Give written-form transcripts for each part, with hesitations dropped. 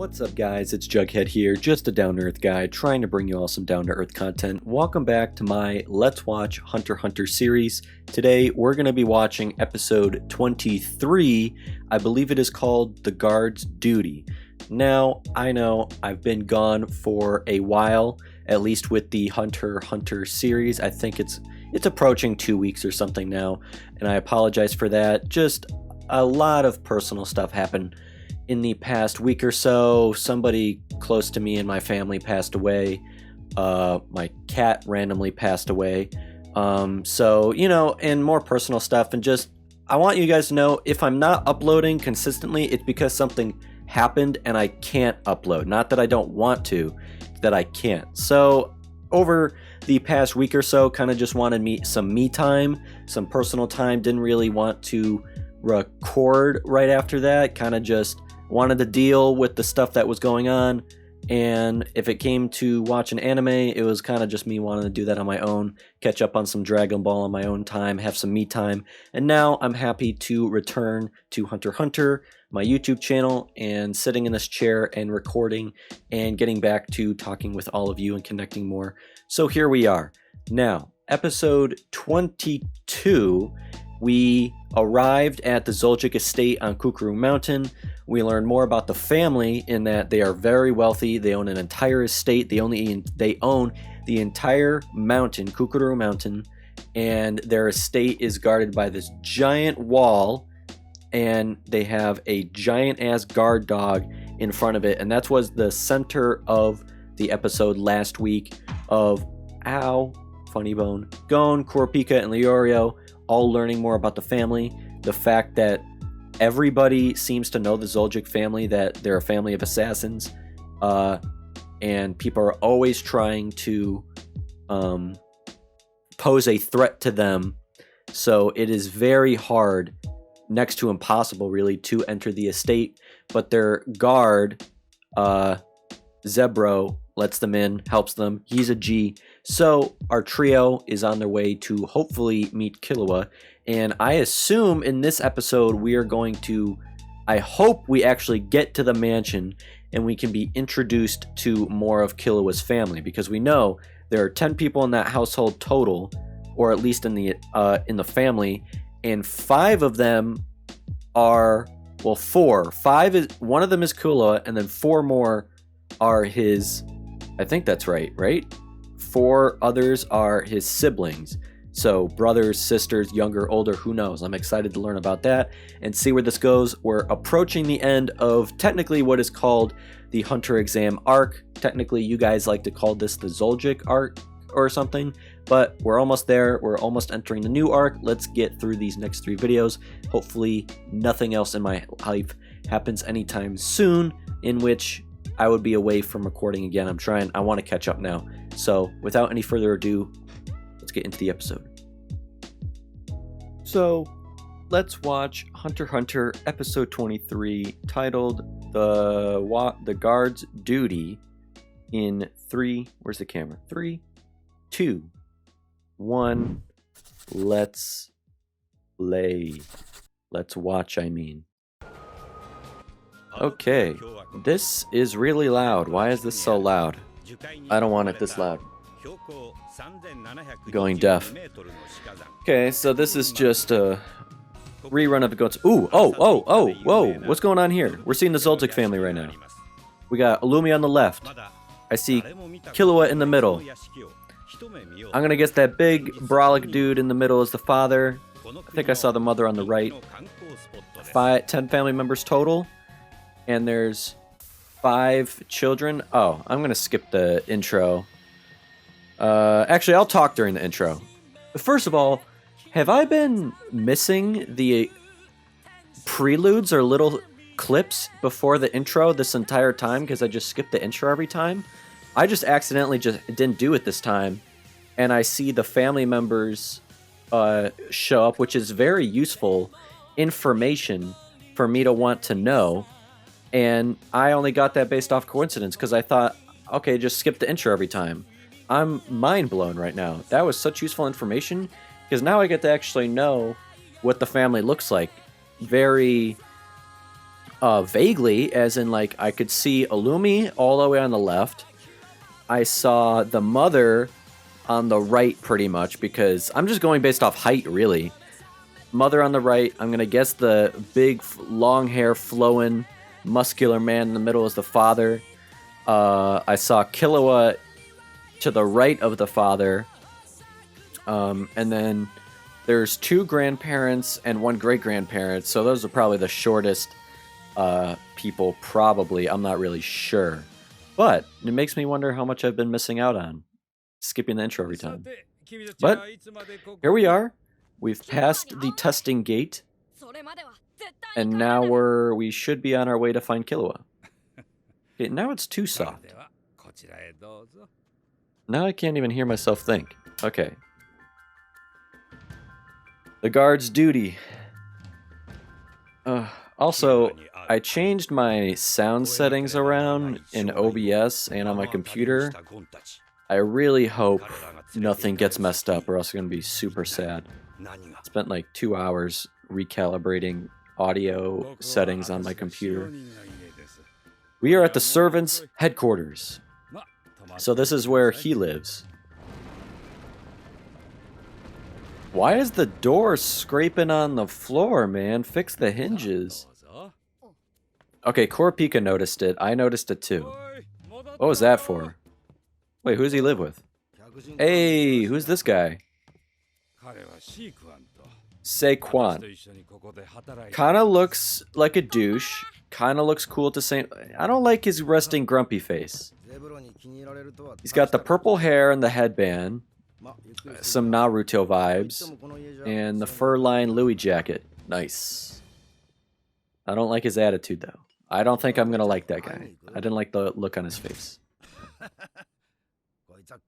What's up guys, it's Jughead here, just a down-to-earth guy trying to bring you all some down-to-earth content. Welcome back to my Let's Watch Hunter x Hunter series. Today we're going to be watching episode 23, I believe it is called The Guard's Duty. Now, I know I've been gone for a while, at least with the Hunter x Hunter series. I think it's approaching 2 weeks or something now, and I apologize for that. Just a lot of personal stuff happened in the past week or so. Somebody close to me and my family passed away. My cat randomly passed away. So, you know, and more personal stuff. And just, I want you guys to know, if I'm not uploading consistently, it's because something happened and I can't upload. Not that I don't want to, that I can't. So, over the past week or so, kind of just wanted some me time, some personal time. Didn't really want to record right after that. Kind of just wanted to deal with the stuff that was going on, and if it came to watching anime, it was kind of just me wanting to do that on my own, catch up on some Dragon Ball on my own time, have some me time. And now I'm happy to return to Hunter x Hunter, my YouTube channel, and sitting in this chair and recording and getting back to talking with all of you and connecting more. So here we are. Now, episode 22, we arrived at the Zoldyck estate on Kukuroo Mountain. We learn more about the family in that they are very wealthy. They own an entire estate. They own the entire mountain, Kukuroo Mountain, and their estate is guarded by this giant wall, and they have a giant-ass guard dog in front of it, and that was the center of the episode last week of Funny Bone, Gon, Kurapika, and Leorio all learning more about the family. The fact that everybody seems to know the Zoldyck family, that they're a family of assassins, and people are always trying to pose a threat to them. So it is very hard, next to impossible really, to enter the estate. But their guard, Zebro, lets them in, helps them. He's a G. So our trio is on their way to hopefully meet Killua. And I assume in this episode we are going to, I hope we actually get to the mansion and we can be introduced to more of Killua's family, because we know there are 10 people in that household total, or at least in the family, and 5 of them are, well, 4. 5 is, one of them is Killua, and then 4 more are his, I think that's right? 4 others are his siblings. So brothers, sisters, younger, older, who knows? I'm excited to learn about that and see where this goes. We're approaching the end of technically what is called the Hunter exam arc. Technically, you guys like to call this the Zoldyck arc or something, but we're almost there. We're almost entering the new arc. Let's get through these next 3 videos. Hopefully nothing else in my life happens anytime soon in which I would be away from recording again. I want to catch up now. So without any further ado, let's get into the episode. So let's watch Hunter x Hunter episode 23, titled The Guard's Duty, in 3, where's the camera? 3, 2, 1, let's play. Let's watch, I mean. Okay, this is really loud. Why is this so loud? I don't want it this loud. Going deaf. Okay, so this is just a rerun of the Goats. Ooh, whoa, what's going on here? We're seeing the Zoldyck family right now. We got Illumi on the left. I see Killua in the middle. I'm gonna guess that big brolic dude in the middle is the father. I think I saw the mother on the right. 10 family members total. And there's 5 children. Oh, I'm going to skip the intro. Actually, I'll talk during the intro. First of all, have I been missing the preludes or little clips before the intro this entire time because I just skipped the intro every time? I just accidentally didn't do it this time. And I see the family members show up, which is very useful information for me to want to know. And I only got that based off coincidence because I thought, okay, just skip the intro every time. I'm mind blown right now. That was such useful information because now I get to actually know what the family looks like. Very Vaguely, as in like I could see Illumi all the way on the left. I saw the mother on the right pretty much because I'm just going based off height really. Mother on the right, I'm gonna guess the big long hair flowing muscular man in the middle is the father. I saw Killua to the right of the father. And then there's 2 grandparents and 1 great-grandparent, so those are probably the shortest people, probably. I'm not really sure. But it makes me wonder how much I've been missing out on. Skipping the intro every time. But here we are. We've passed the testing gate. And now we should be on our way to find Killua. Okay, now it's too soft. Now I can't even hear myself think. Okay. The guard's duty. Also, I changed my sound settings around in OBS and on my computer. I really hope nothing gets messed up or else I'm going to be super sad. Spent like 2 hours recalibrating audio settings on my computer. We are at the servant's headquarters. So this is where he lives. Why is the door scraping on the floor, man? Fix the hinges. Okay, Kurapika noticed it. I noticed it too. What was that for? Wait, who does he live with? Hey, who's this guy? Saquon. Kinda looks like a douche. Kinda looks cool at the same... I don't like his resting grumpy face. He's got the purple hair and the headband. Some Naruto vibes. And the fur-lined Louis jacket. Nice. I don't like his attitude, though. I don't think I'm gonna like that guy. I didn't like the look on his face.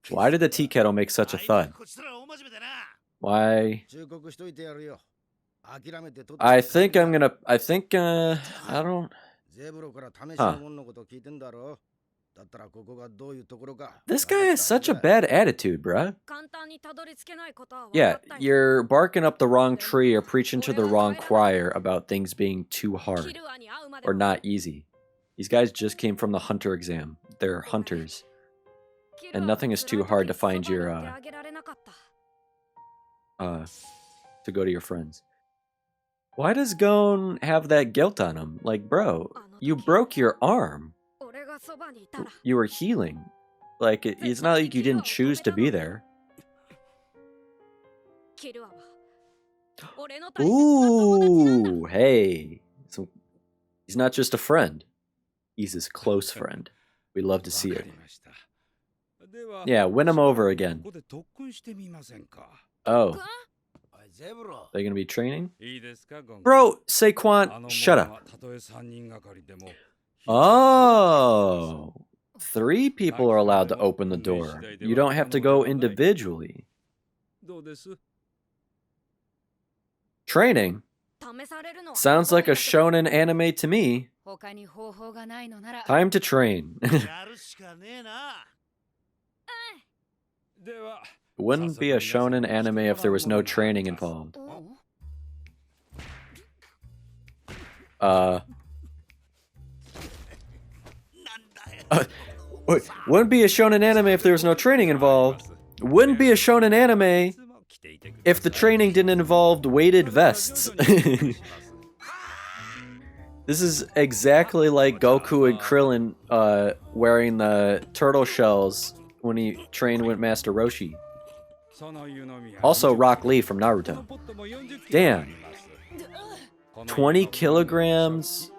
Why did the tea kettle make such a thud? Why? I think I'm gonna... I don't... Huh. This guy has such a bad attitude, bruh. Yeah, you're barking up the wrong tree or preaching to the wrong choir about things being too hard or not easy. These guys just came from the hunter exam. They're hunters. And nothing is too hard to find your, to go to your friends. Why does Gon have that guilt on him? Like, bro, you broke your arm. You were healing. Like, it's not like you didn't choose to be there. Ooh, hey. So, he's not just a friend. He's his close friend. We love to see it. Yeah, win him over again. Oh. They're gonna be training? Bro, Saquon, shut up. Oh. 3 people are allowed to open the door. You don't have to go individually. Training? Sounds like a shonen anime to me. Time to train. Wouldn't be a shonen anime if there was no training involved. Wouldn't be a shonen anime if there was no training involved. Wouldn't be a shonen anime if the training didn't involve weighted vests. This is exactly like Goku and Krillin wearing the turtle shells when he trained with Master Roshi. Also Rock Lee from Naruto. Damn. 20 kilograms?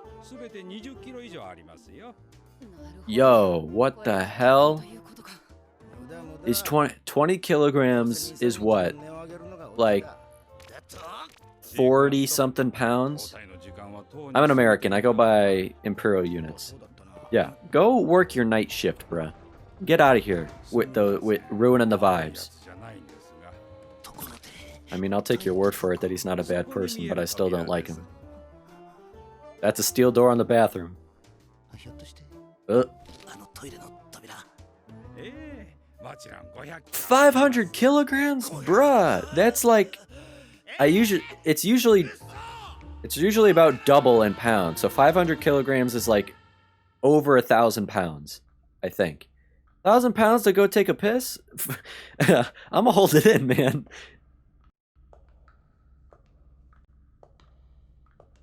Yo, what the hell? Is 20 kilograms is what? Like 40 something pounds? I'm an American, I go by imperial units. Yeah, go work your night shift, bruh. Get out of here with ruining the vibes. I mean, I'll take your word for it that he's not a bad person, but I still don't like him. That's a steel door on the bathroom. 500 kilograms? Bruh, that's like... it's usually It's usually about double in pounds. So 500 kilograms is like over 1,000 pounds, I think. 1,000 pounds to go take a piss? I'm gonna hold it in, man.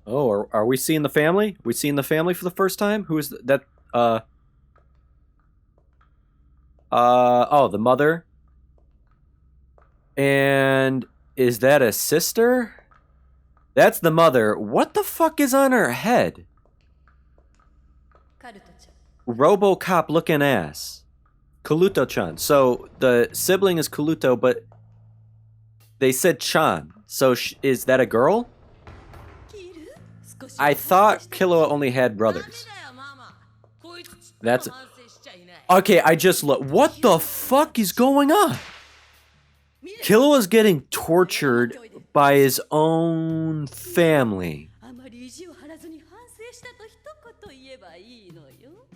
Oh, are we seeing the family? We seeing the family for the first time? Who is that? Oh, the mother. And is that a sister? That's the mother. What the fuck is on her head? RoboCop looking ass. Kolato-chan. So the sibling is Kolato, but they said Chan. So is that a girl? I thought Killua only had brothers. That's... Okay, I just look. What the fuck is going on? Killua's getting tortured by his own family.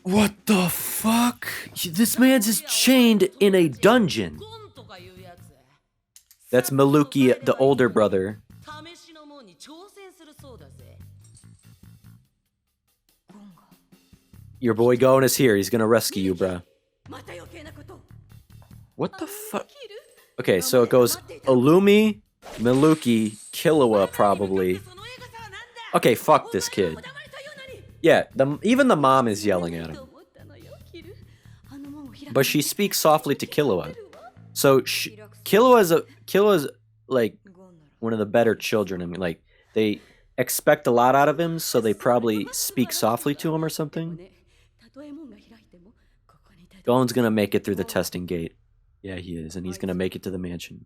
What the fuck? This man's is chained in a dungeon. That's Milluti, the older brother. Your boy Gon is here. He's gonna rescue you, bruh. What the fuck? Okay, so it goes Illumi, Milluti, Killua, probably. Okay, fuck this kid. Yeah, even the mom is yelling at him. But she speaks softly to Killua. So Killua's like one of the better children. I mean, like, they expect a lot out of him, so they probably speak softly to him or something. Gon's gonna make it through the testing gate. Yeah, he is, and he's gonna make it to the mansion.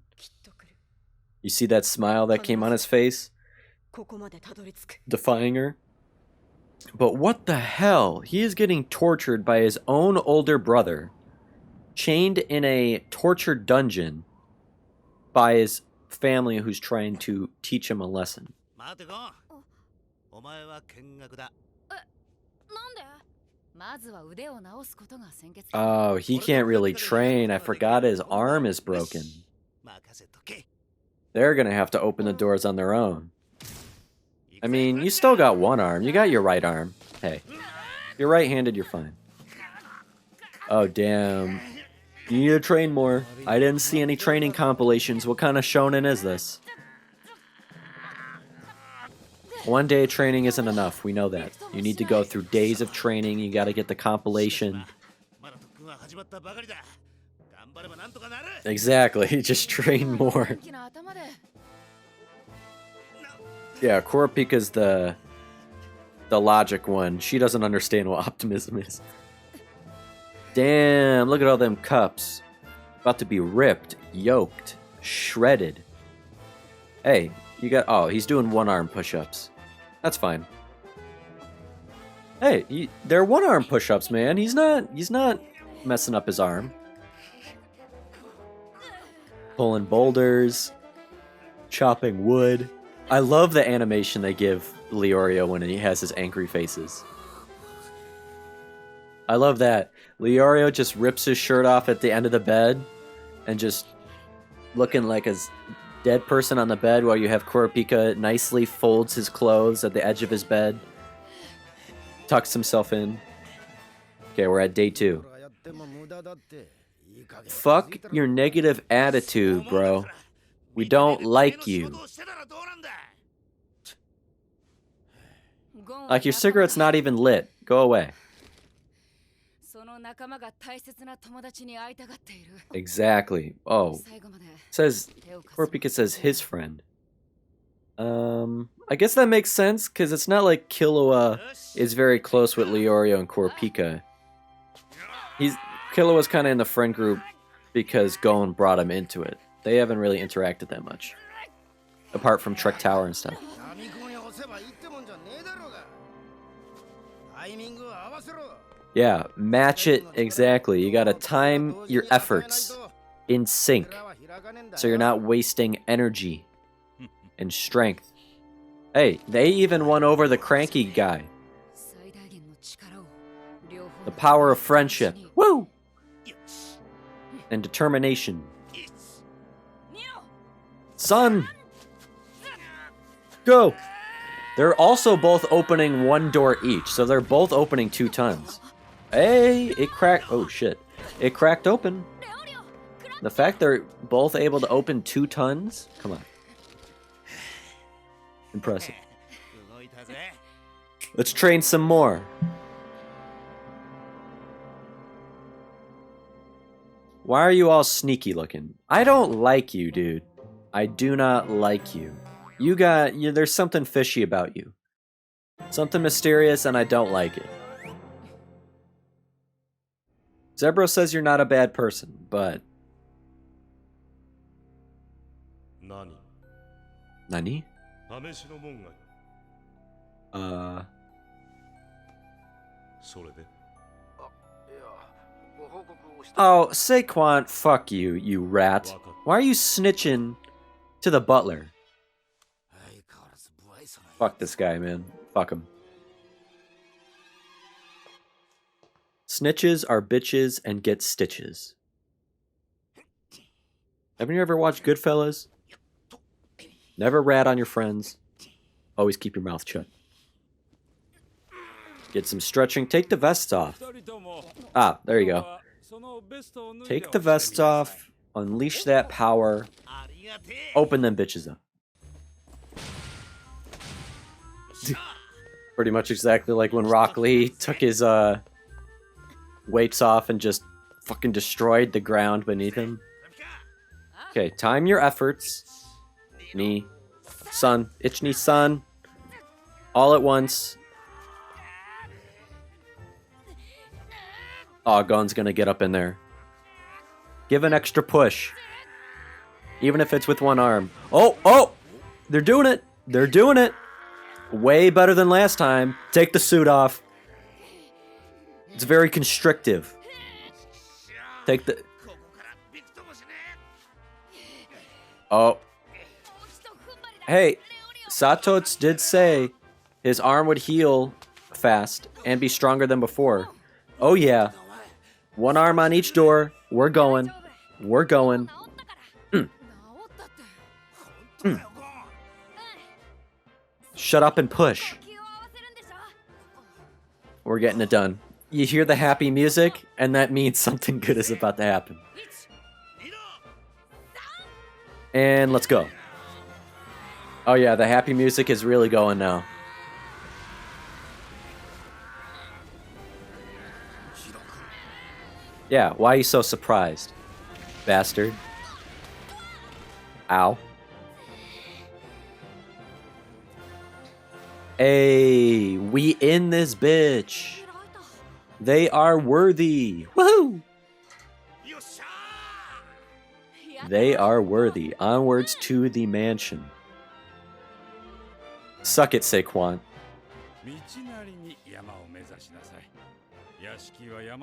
You see that smile that came on his face? Defying her? But what the hell? He is getting tortured by his own older brother, chained in a tortured dungeon by his family who's trying to teach him a lesson. Oh, he can't really train. I forgot his arm is broken. They're gonna have to open the doors on their own. I mean, you still got one arm. You got your right arm. Hey, if you're right-handed, you're fine. Oh, damn. You need to train more. I didn't see any training compilations. What kind of shonen is this? One day of training isn't enough. We know that. You need to go through days of training. You gotta get the compilation. Exactly. Just train more. Yeah, Kurapika's the logic one. She doesn't understand what optimism is. Damn, look at all them cups. About to be ripped, yoked, shredded. Hey, you got... Oh, he's doing one-arm push-ups. That's fine. Hey, they're one-arm push-ups, man. He's not messing up his arm. Pulling boulders. Chopping wood. I love the animation they give Leorio when he has his angry faces. I love that. Leorio just rips his shirt off at the end of the bed and just looking like a dead person on the bed while you have Kurapika nicely folds his clothes at the edge of his bed. Tucks himself in. Okay, we're at day 2. Fuck your negative attitude, bro. We don't like you. Like, your cigarette's not even lit. Go away. Exactly. Oh. Says, Kurapika says his friend. I guess that makes sense, because it's not like Killua is very close with Leorio and Kurapika. Killua's kind of in the friend group because Gon brought him into it. They haven't really interacted that much. Apart from Trek Tower and stuff. Yeah, match it exactly. You gotta time your efforts in sync so you're not wasting energy and strength. Hey, they even won over the cranky guy. The power of friendship. Woo! And determination. Son! Go! They're also both opening one door each, so they're both opening 2 tons. Hey, it cracked. Oh shit. It cracked open. The fact they're both able to open 2 tons? Come on. Impressive. Let's train some more. Why are you all sneaky looking? I don't like you, dude. I do not like you. There's something fishy about you. Something mysterious, and I don't like it. Zebro says you're not a bad person, but... Nani? Oh, Saquon, fuck you, you rat. Why are you snitching to the butler? Fuck this guy, man. Fuck him. Snitches are bitches and get stitches. Haven't you ever watched Goodfellas? Never rat on your friends. Always keep your mouth shut. Get some stretching. Take the vests off. Ah, there you go. Take the vests off. Unleash that power. Open them bitches up. Pretty much exactly like when Rock Lee took his weights off and just fucking destroyed the ground beneath him. Okay, time your efforts. Knee. Sun. Itch knee sun. All at once. Oh, Gon's gonna get up in there. Give an extra push. Even if it's with one arm. Oh, oh! They're doing it! They're doing it! Way better than last time. Take the suit off. It's very constrictive. Take the... Oh. Hey, Satots did say his arm would heal fast and be stronger than before. Oh yeah. One arm on each door. We're going. We're going. Shut up and push. We're getting it done. You hear the happy music, and that means something good is about to happen. And let's go. Oh yeah, the happy music is really going now. Yeah, why are you so surprised? Bastard. Ow. Hey, we in this bitch. They are worthy. Woohoo! They are worthy. Onwards to the mansion. Suck it, Saquon.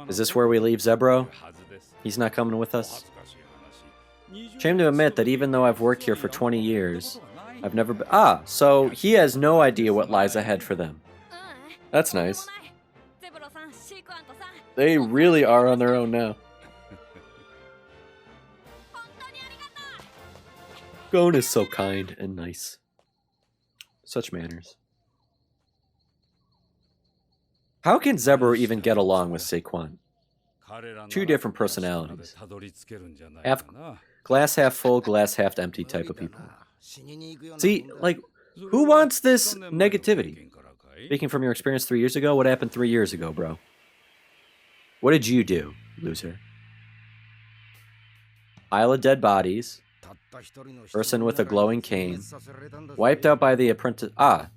Is this where we leave Zebro? He's not coming with us? Shame to admit that even though I've worked here for 20 years, I've never been... Ah, so he has no idea what lies ahead for them. That's nice. They really are on their own now. Gon is so kind and nice. Such manners. How can Zebro even get along with Saquon? 2 different personalities. Glass half full, glass half empty type of people. See, like, who wants this negativity? Speaking from your experience 3 years ago, what happened 3 years ago, bro? What did you do, loser? Pile of dead bodies. Person with a glowing cane. Wiped out by the apprentice. Ah,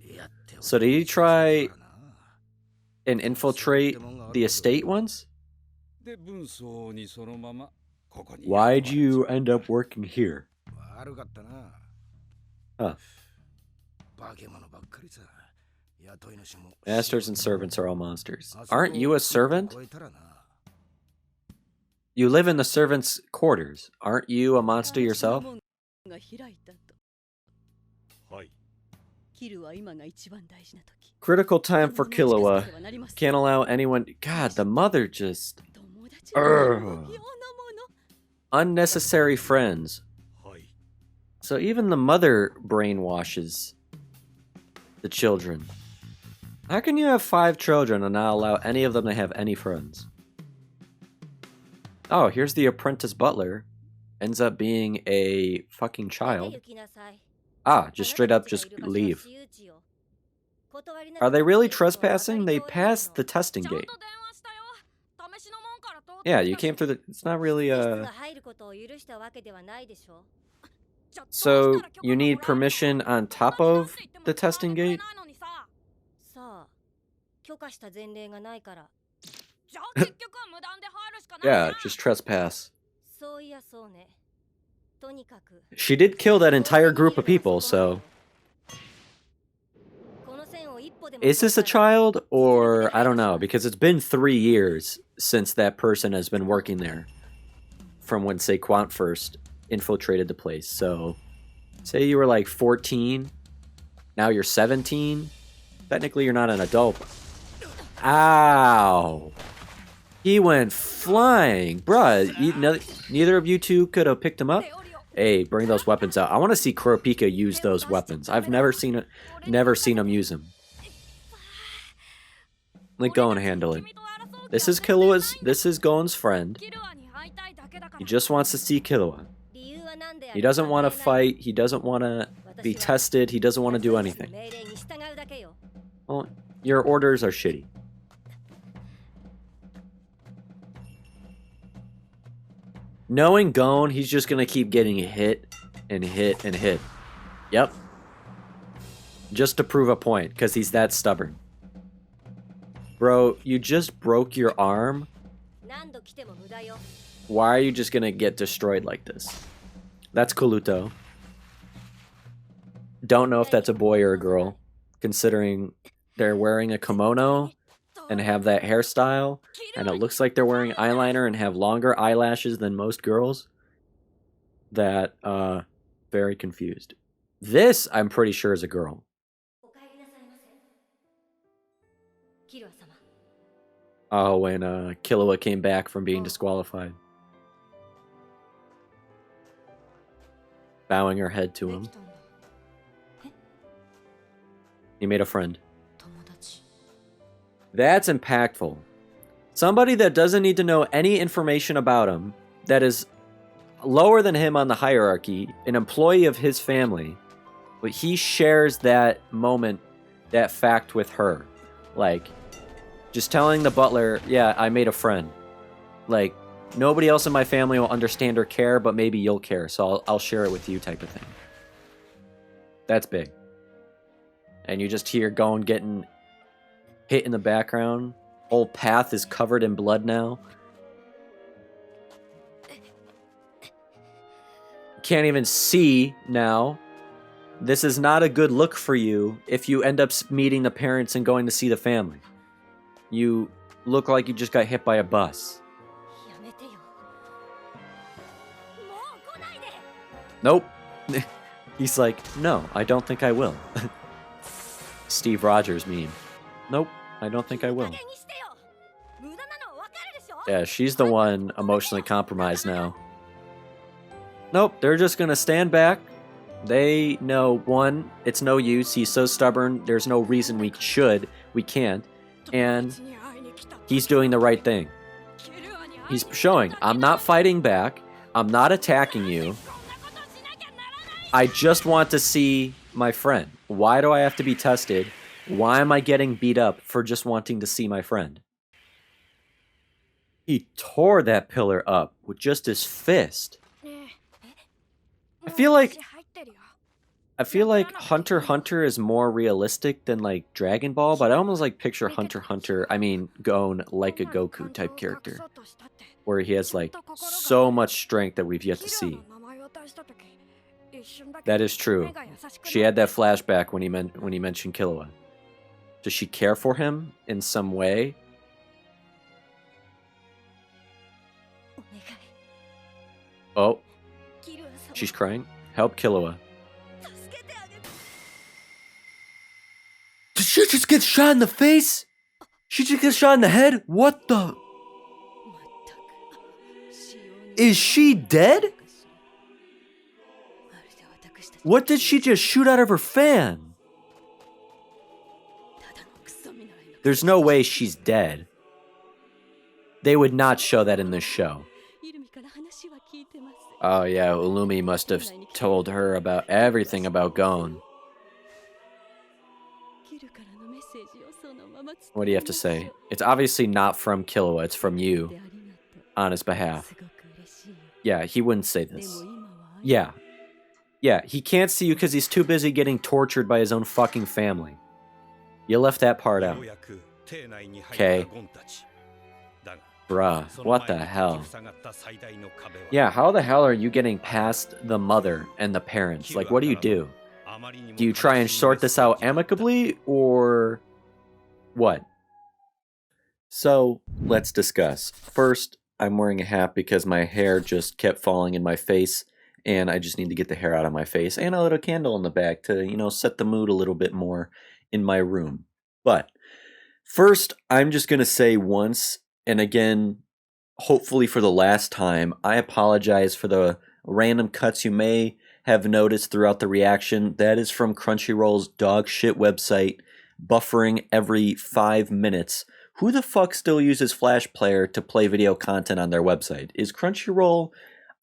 so did he try and infiltrate the estate once? Why'd you end up working here? Huh. Masters and servants are all monsters. Aren't you a servant? You live in the servants' quarters. Aren't you a monster yourself? Critical time for Killua. Can't allow anyone... God, the mother just... Urgh. Unnecessary friends. So even the mother brainwashes the children. How can you have 5 children and not allow any of them to have any friends? Oh, here's the apprentice butler. Ends up being a fucking child. Ah, just straight up just leave. Are they really trespassing? They passed the testing gate. Yeah, you came through the... It's not really So, you need permission on top of the testing gate? Yeah, just trespass. She did kill that entire group of people, so... Is this a child? Or, I don't know, because it's been 3 years since that person has been working there. From when Saquon first infiltrated the place, so... Say you were like 14, now you're 17. Technically, you're not an adult. Ow! He went flying. Bruh, neither of you two could have picked him up? Hey, bring those weapons out. I want to see Kurapika use those weapons. I've never seen him use them. Like, go and handle it. This is Gon's friend. He just wants to see Killua. He doesn't want to fight. He doesn't want to be tested. He doesn't want to do anything. Well, your orders are shitty. Knowing Gon, he's just going to keep getting hit and hit and hit. Yep. Just to prove a point, because he's that stubborn. Bro, you just broke your arm. Why are you just going to get destroyed like this? That's Kolato. Don't know if that's a boy or a girl, considering they're wearing a kimono and have that hairstyle, and it looks like they're wearing eyeliner and have longer eyelashes than most girls. That, very confused. This, I'm pretty sure, is a girl. Oh, when Killua came back from being disqualified. Bowing her head to him. He made a friend. That's impactful. Somebody that doesn't need to know any information about him, that is lower than him on the hierarchy, an employee of his family, but he shares that moment, that fact with her. Like, just telling the butler, yeah, I made a friend. Like, nobody else in my family will understand or care, but maybe you'll care, so I'll share it with you type of thing. That's big. And you just hear Gon getting hit in the background. Whole path is covered in blood now. Can't even see now. This is not a good look for you if you end up meeting the parents and going to see the family. You look like you just got hit by a bus. Nope. He's like, no, I don't think I will. Steve Rogers meme. Nope, I don't think I will. Yeah, she's the one emotionally compromised now. Nope, they're just gonna stand back. They know, one, it's no use. He's so stubborn. There's no reason we can't. And he's doing the right thing. He's showing, I'm not fighting back. I'm not attacking you. I just want to see my friend. Why do I have to be tested? Why am I getting beat up for just wanting to see my friend? He tore that pillar up with just his fist. I feel like Hunter x Hunter is more realistic than like Dragon Ball, but I almost like picture Hunter x Hunter, I mean Gon, like a Goku type character, where he has like so much strength that we've yet to see. That is true. She had that flashback when he mentioned Killua. Does she care for him in some way? Oh, she's crying. Help Killua. Did she just get shot in the face? She just get shot in the head? What the? Is she dead? What did she just shoot out of her fan? There's no way she's dead. They would not show that in this show. Oh yeah, Ulumi must have told her about everything about Gon. What do you have to say? It's obviously not from Killua, it's from you. On his behalf. Yeah, he wouldn't say this. Yeah. Yeah, he can't see you because he's too busy getting tortured by his own fucking family. You left that part out. Okay. Bruh, what the hell? Yeah, how the hell are you getting past the mother and the parents? Like, what do? Do you try and sort this out amicably, or what? So, let's discuss. First, I'm wearing a hat because my hair just kept falling in my face, and I just need to get the hair out of my face, and a little candle in the back to, you know, set the mood a little bit more in my room. But first, I'm just going to say once, and again, hopefully for the last time, I apologize for the random cuts you may have noticed throughout the reaction. That is from Crunchyroll's dog shit website, buffering every 5 minutes. Who the fuck still uses Flash Player to play video content on their website? Is Crunchyroll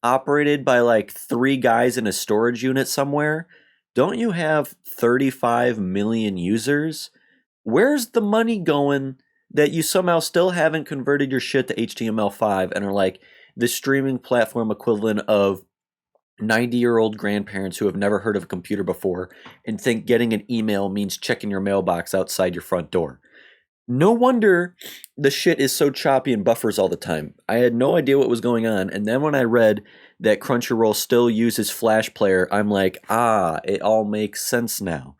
operated by like 3 guys in a storage unit somewhere? Don't you have 35 million users? Where's the money going that you somehow still haven't converted your shit to HTML5 and are like the streaming platform equivalent of 90-year-old grandparents who have never heard of a computer before and think getting an email means checking your mailbox outside your front door? No wonder the shit is so choppy and buffers all the time. I had no idea what was going on, and then when I read that Crunchyroll still uses Flash Player, I'm like, it all makes sense now.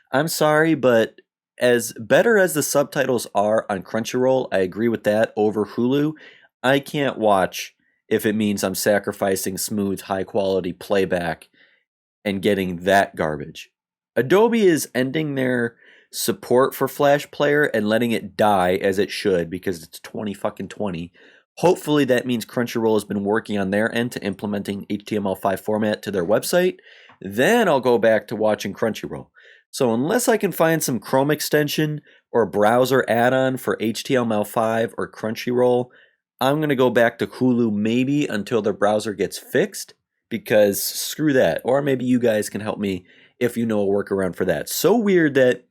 I'm sorry, but as better as the subtitles are on Crunchyroll, I agree with that, over Hulu, I can't watch if it means I'm sacrificing smooth, high-quality playback and getting that garbage. Adobe is ending their support for Flash Player and letting it die as it should because it's 2020. Hopefully that means Crunchyroll has been working on their end to implementing HTML5 format to their website. Then I'll go back to watching Crunchyroll. So unless I can find some Chrome extension or browser add-on for HTML5 or Crunchyroll, I'm going to go back to Hulu maybe until their browser gets fixed, because screw that. Or maybe you guys can help me if you know a workaround for that. So weird that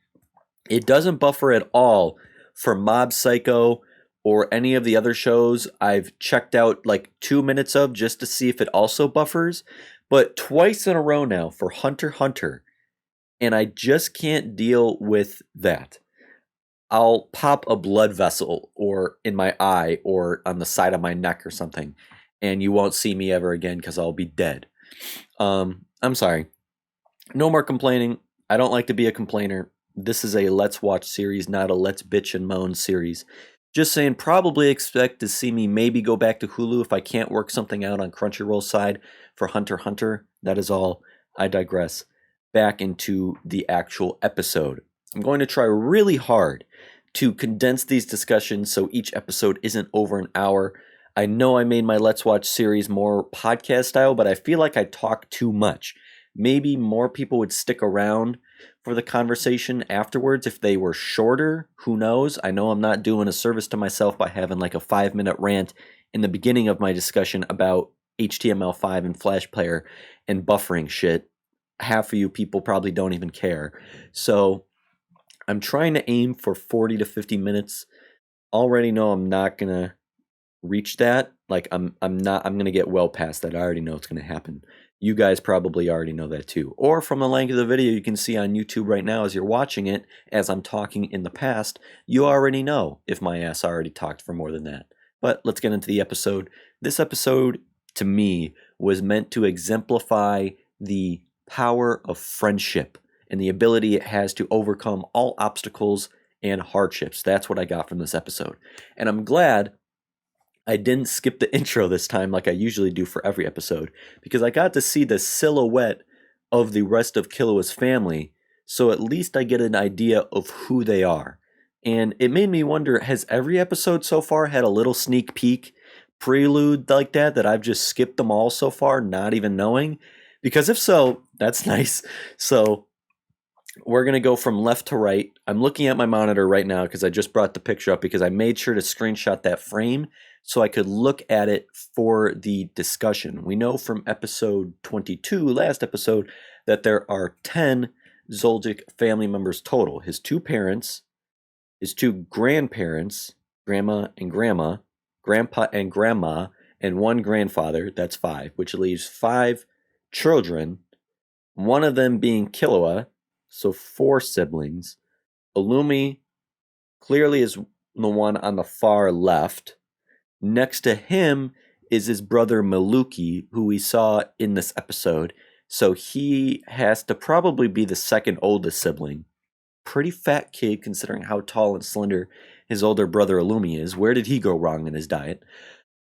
it doesn't buffer at all for Mob Psycho or any of the other shows I've checked out like 2 minutes of just to see if it also buffers. But twice in a row now for Hunter x Hunter, and I just can't deal with that. I'll pop a blood vessel or in my eye or on the side of my neck or something, and you won't see me ever again because I'll be dead. I'm sorry. No more complaining. I don't like to be a complainer. This is a Let's Watch series, not a Let's Bitch and Moan series. Just saying, probably expect to see me maybe go back to Hulu if I can't work something out on Crunchyroll's side for Hunter x Hunter. That is all. I digress. Back into the actual episode. I'm going to try really hard to condense these discussions so each episode isn't over an hour. I know I made my Let's Watch series more podcast style, but I feel like I talk too much. Maybe more people would stick around for the conversation afterwards if they were shorter. Who knows? I know I'm not doing a service to myself by having like a 5-minute rant in the beginning of my discussion about HTML5 and Flash Player and buffering shit. Half of you people probably don't even care. So I'm trying to aim for 40 to 50 minutes. Already know I'm not going to reach that. Like I'm going to get well past that. I already know it's going to happen. You guys probably already know that too. Or from the length of the video you can see on YouTube right now as you're watching it, as I'm talking in the past, you already know if my ass already talked for more than that. But let's get into the episode. This episode, to me, was meant to exemplify the power of friendship and the ability it has to overcome all obstacles and hardships. That's what I got from this episode. And I'm glad I didn't skip the intro this time like I usually do for every episode, because I got to see the silhouette of the rest of Killua's family, so at least I get an idea of who they are. And it made me wonder, has every episode so far had a little sneak peek prelude like that I've just skipped them all so far, not even knowing? Because if so, that's nice. So we're going to go from left to right. I'm looking at my monitor right now because I just brought the picture up because I made sure to screenshot that frame so I could look at it for the discussion. We know from episode 22, last episode, that there are 10 Zoldyck family members total. His two parents, his two grandparents, grandma and grandma, grandpa and grandma, and one grandfather, that's 5, which leaves 5 children, one of them being Killua, so 4 siblings. Illumi clearly is the one on the far left. Next to him is his brother Milluti, who we saw in this episode. So he has to probably be the second oldest sibling. Pretty fat kid considering how tall and slender his older brother Illumi is. Where did he go wrong in his diet?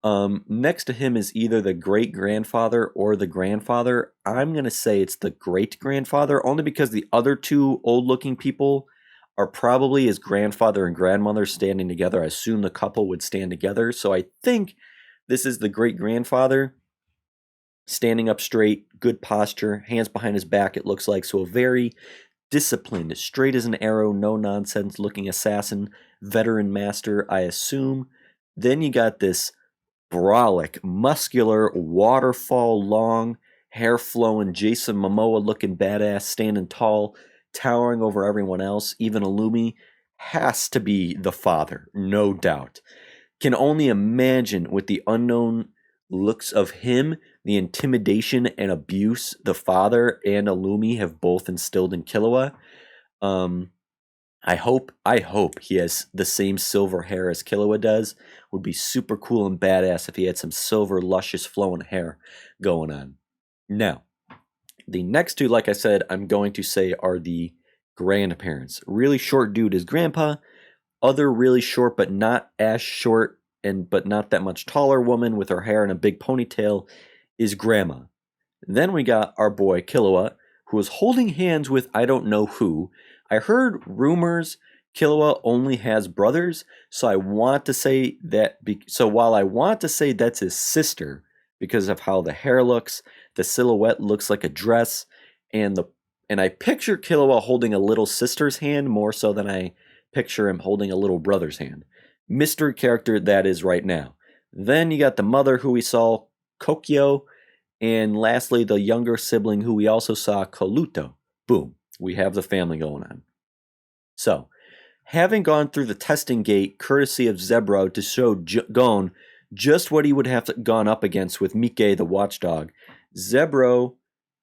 Next to him is either the great grandfather or the grandfather. I'm going to say it's the great grandfather only because the other 2 old looking people are probably his grandfather and grandmother standing together. I assume the couple would stand together. So I think this is the great grandfather standing up straight, good posture, hands behind his back, it looks like. So a very disciplined, straight as an arrow, no nonsense looking assassin, veteran master, I assume. Then you got this brolic, muscular, waterfall long, hair flowing, Jason Momoa looking badass, standing tall, towering over everyone else. Even Illumi has to be the father, no doubt. Can only imagine with the unknown looks of him, the intimidation and abuse the father and Illumi have both instilled in Killua. I hope he has the same silver hair as Killua does. Would be super cool and badass if he had some silver, luscious, flowing hair going on. Now, the next 2, like I said, I'm going to say are the grandparents. Really short dude is grandpa. Other really short but not as short but not that much taller woman with her hair in a big ponytail is grandma. Then we got our boy Killua, who was holding hands with I don't know who. I heard rumors Killua only has brothers, so I want to say that. So while I want to say that's his sister because of how the hair looks, the silhouette looks like a dress, and I picture Killua holding a little sister's hand more so than I picture him holding a little brother's hand. Mystery character that is right now. Then you got the mother who we saw, Kokyo, and lastly the younger sibling who we also saw, Kolato. Boom, we have the family going on. So, having gone through the testing gate courtesy of Zebro to show Gon just what he would have gone up against with Mike the watchdog, Zebro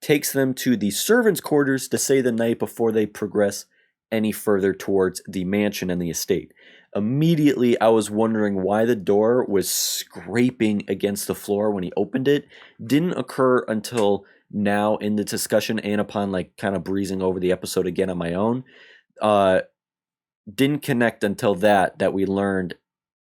takes them to the servants' quarters to stay the night before they progress any further towards the mansion and the estate. Immediately, I was wondering why the door was scraping against the floor when he opened it. Didn't occur until now in the discussion and upon like kind of breezing over the episode again on my own. Didn't connect until that we learned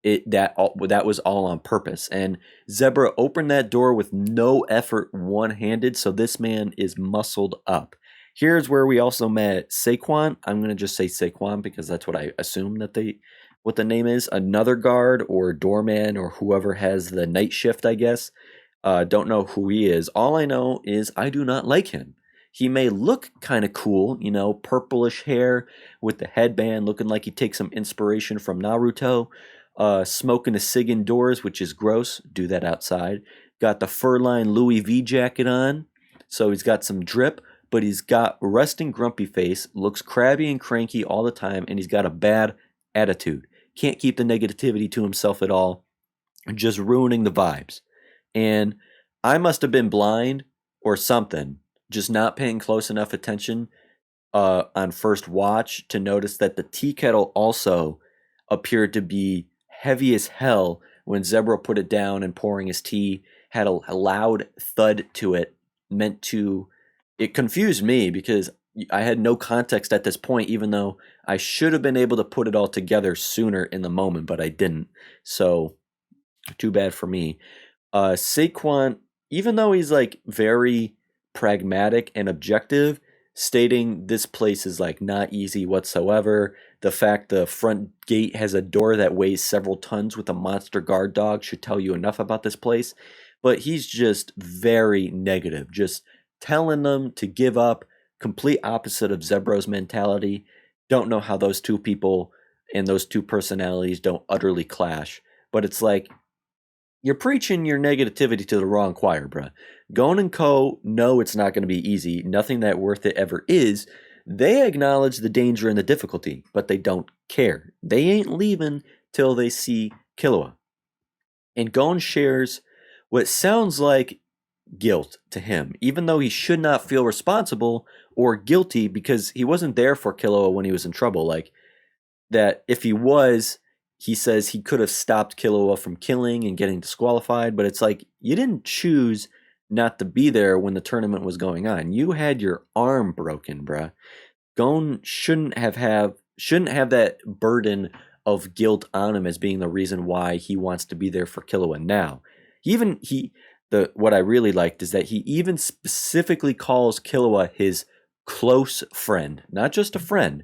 that was all on purpose. And Zebra opened that door with no effort, one-handed. So this man is muscled up. Here's where we also met Saquon. I'm going to just say Saquon because that's what I assume what the name is. Another guard or doorman or whoever has the night shift, I guess. Don't know who he is. All I know is I do not like him. He may look kind of cool, purplish hair with the headband, looking like he takes some inspiration from Naruto. Smoking a cig indoors, which is gross. Do that outside. Got the fur-lined Louis V jacket on, so he's got some drip. But he's got a resting grumpy face, looks crabby and cranky all the time, and he's got a bad attitude. Can't keep the negativity to himself at all, just ruining the vibes. And I must have been blind or something, just not paying close enough attention on first watch to notice that the tea kettle also appeared to be heavy as hell when Zebra put it down and pouring his tea, had a loud thud to it, it confused me because I had no context at this point, even though I should have been able to put it all together sooner in the moment, but I didn't. So, too bad for me. Saquon, even though he's like very pragmatic and objective, stating this place is like not easy whatsoever. The fact the front gate has a door that weighs several tons with a monster guard dog should tell you enough about this place. But he's just very negative, just telling them to give up, complete opposite of Zebro's mentality. Don't know how those two people and those two personalities don't utterly clash. But it's like, you're preaching your negativity to the wrong choir, bruh. Gon and Co. know it's not going to be easy. Nothing that worth it ever is. They acknowledge the danger and the difficulty, but they don't care. They ain't leaving till they see Killua. And Gon shares what sounds like guilt to him, even though he should not feel responsible or guilty because he wasn't there for Killua when he was in trouble. Like, that if he was, he says he could have stopped Killua from killing and getting disqualified, but it's like, you didn't choose not to be there when the tournament was going on. You had your arm broken, bruh. Gon shouldn't have that burden of guilt on him as being the reason why he wants to be there for Killua now. What I really liked is that he even specifically calls Killua his close friend, not just a friend,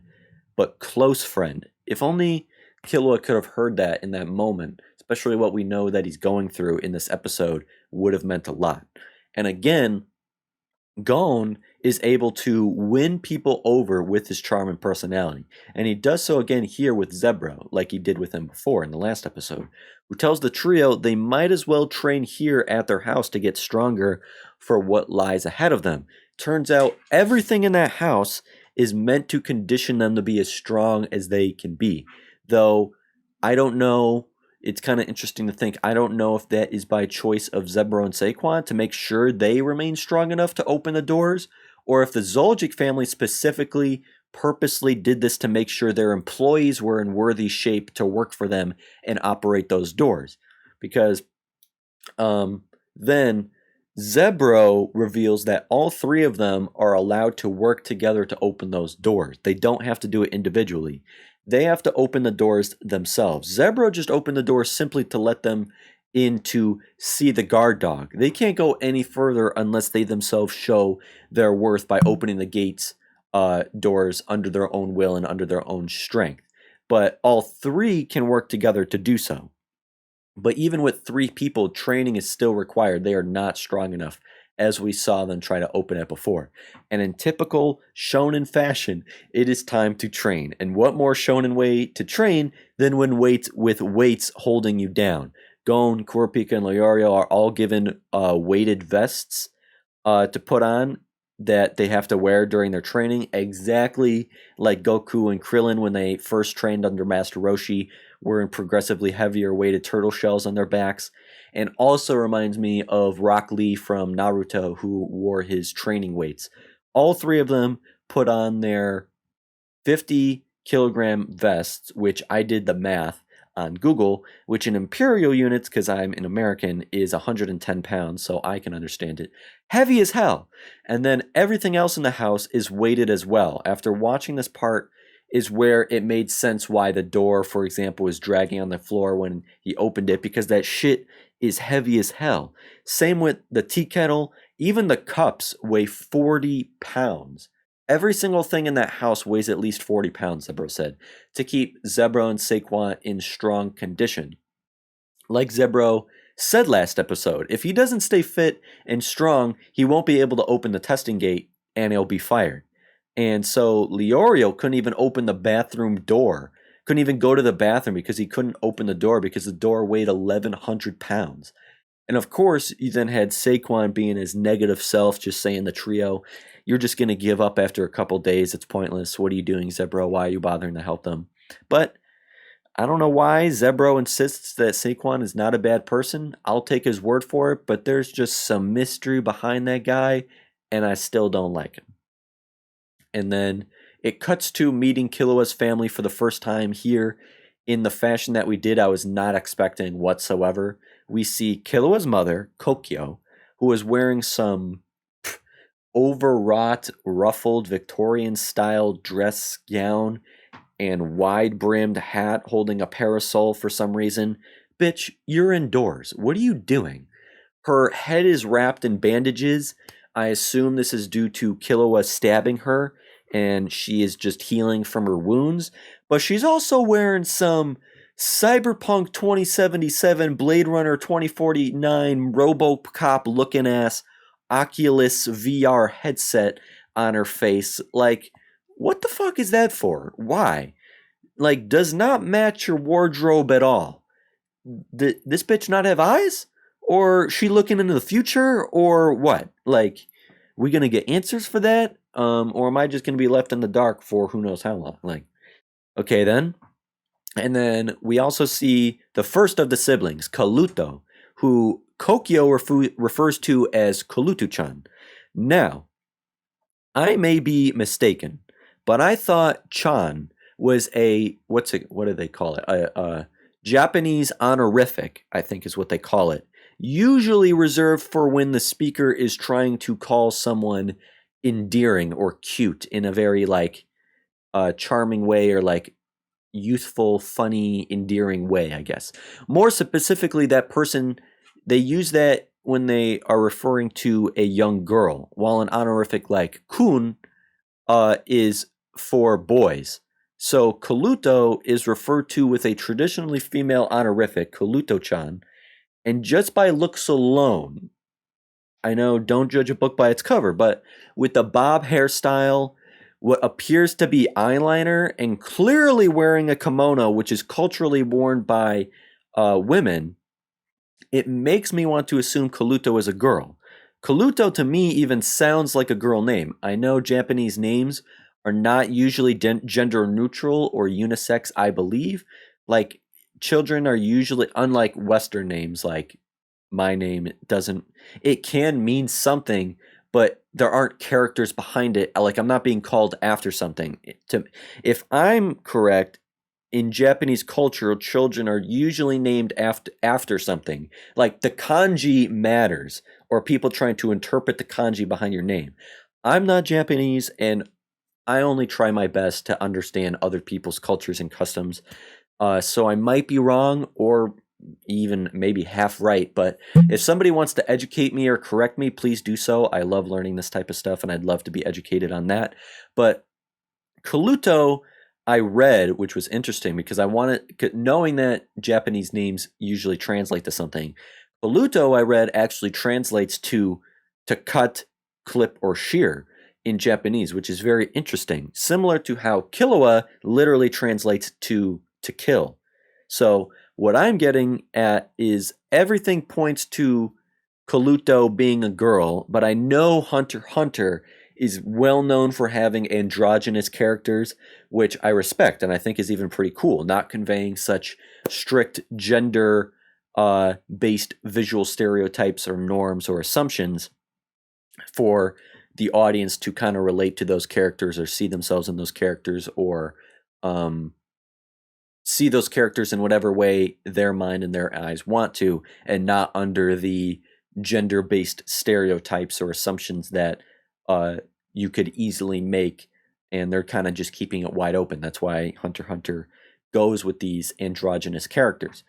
but close friend. If only Killua could have heard that in that moment, especially what we know that he's going through in this episode, would have meant a lot. And again, Gon is able to win people over with his charm and personality. And he does so again here with Zebro, like he did with him before in the last episode, who tells the trio they might as well train here at their house to get stronger for what lies ahead of them. Turns out everything in that house is meant to condition them to be as strong as they can be. Though, I don't know, it's kind of interesting to think, I don't know if that is by choice of Zebro and Saquon to make sure they remain strong enough to open the doors, or if the Zoldyck family specifically purposely did this to make sure their employees were in worthy shape to work for them and operate those doors. Because then Zebro reveals that all three of them are allowed to work together to open those doors. They don't have to do it individually. They have to open the doors themselves. Zebro just opened the doors simply to let them in to see the guard dog. They can't go any further unless they themselves show their worth by opening the gates doors under their own will and under their own strength. But all three can work together to do so. But even with three people, training is still required. They are not strong enough, as we saw them try to open it before. And in typical shonen fashion, it is time to train. And what more shonen way to train than when weights holding you down? Gon, Kurapika, and Leorio are all given weighted vests to put on that they have to wear during their training, exactly like Goku and Krillin when they first trained under Master Roshi, wearing progressively heavier weighted turtle shells on their backs. And also reminds me of Rock Lee from Naruto, who wore his training weights. All three of them put on their 50 kilogram vests, which I did the math on Google, which in imperial units, because I'm an American, is 110 pounds, so I can understand it. Heavy as hell. And then everything else in the house is weighted as well. After watching this part is where it made sense why the door, for example, was dragging on the floor when he opened it, because that shit is heavy as hell. Same with the tea kettle. Even the cups weigh 40 pounds. Every single thing in that house weighs at least 40 pounds, Zebro said, to keep Zebro and Saquon in strong condition. Like Zebro said last episode, if he doesn't stay fit and strong, he won't be able to open the testing gate and he'll be fired. And so Leorio couldn't even open the bathroom door. Couldn't even go to the bathroom because he couldn't open the door because the door weighed 1,100 pounds. And of course, you then had Saquon being his negative self, just saying the trio, you're just going to give up after a couple days. It's pointless. What are you doing, Zebro? Why are you bothering to help them? But I don't know why Zebro insists that Saquon is not a bad person. I'll take his word for it, but there's just some mystery behind that guy, and I still don't like him. And then it cuts to meeting Killua's family for the first time here in the fashion that we did. I was not expecting whatsoever. We see Killua's mother, Kokyo, who is wearing some overwrought, ruffled, Victorian-style dress gown and wide-brimmed hat holding a parasol for some reason. Bitch, you're indoors. What are you doing? Her head is wrapped in bandages. I assume this is due to Killua stabbing her, and she is just healing from her wounds. But she's also wearing some Cyberpunk 2077, Blade Runner 2049, RoboCop looking ass Oculus VR headset on her face. Like, what the fuck is that for? Why? Like, does not match your wardrobe at all. This bitch not have eyes? Or she looking into the future? Or what? Like, we gonna get answers for that? Or am I just gonna be left in the dark for who knows how long? Like, okay then. And then we also see the first of the siblings, Kaluto, who Kokyo refers to as Koluto-chan. Now, I may be mistaken, but I thought Chan was what do they call it? A Japanese honorific, I think is what they call it. Usually reserved for when the speaker is trying to call someone endearing or cute in a very like charming way or like youthful, funny, endearing way, I guess. More specifically, that person, they use that when they are referring to a young girl, while an honorific like kun is for boys. So Koluto is referred to with a traditionally female honorific, Koluto-chan, and just by looks alone, I know don't judge a book by its cover, but with the bob hairstyle, what appears to be eyeliner, and clearly wearing a kimono, which is culturally worn by women, it makes me want to assume Koluto is a girl. Koluto to me even sounds like a girl name. I know Japanese names are not usually gender neutral or unisex, I believe. Like, children are usually, unlike Western names, like my name doesn't, it can mean something, but there aren't characters behind it. Like, I'm not being called after something. If I'm correct, in Japanese culture, children are usually named after something. Like, the kanji matters, or people trying to interpret the kanji behind your name. I'm not Japanese, and I only try my best to understand other people's cultures and customs. So I might be wrong, or even maybe half right. But if somebody wants to educate me or correct me, please do so. I love learning this type of stuff, and I'd love to be educated on that. But Koluto, I read, which was interesting because I wanted, knowing that Japanese names usually translate to something. Koluto, I read, actually translates to cut, clip, or shear in Japanese, which is very interesting. Similar to how Killua literally translates to kill. So what I'm getting at is everything points to Koluto being a girl, but I know Hunter x Hunter is well known for having androgynous characters, which I respect and I think is even pretty cool, not conveying such strict gender based visual stereotypes or norms or assumptions for the audience to kind of relate to those characters or see themselves in those characters, or see those characters in whatever way their mind and their eyes want to, and not under the gender based stereotypes or assumptions that you could easily make, and they're kind of just keeping it wide open. That's why Hunter x Hunter goes with these androgynous characters.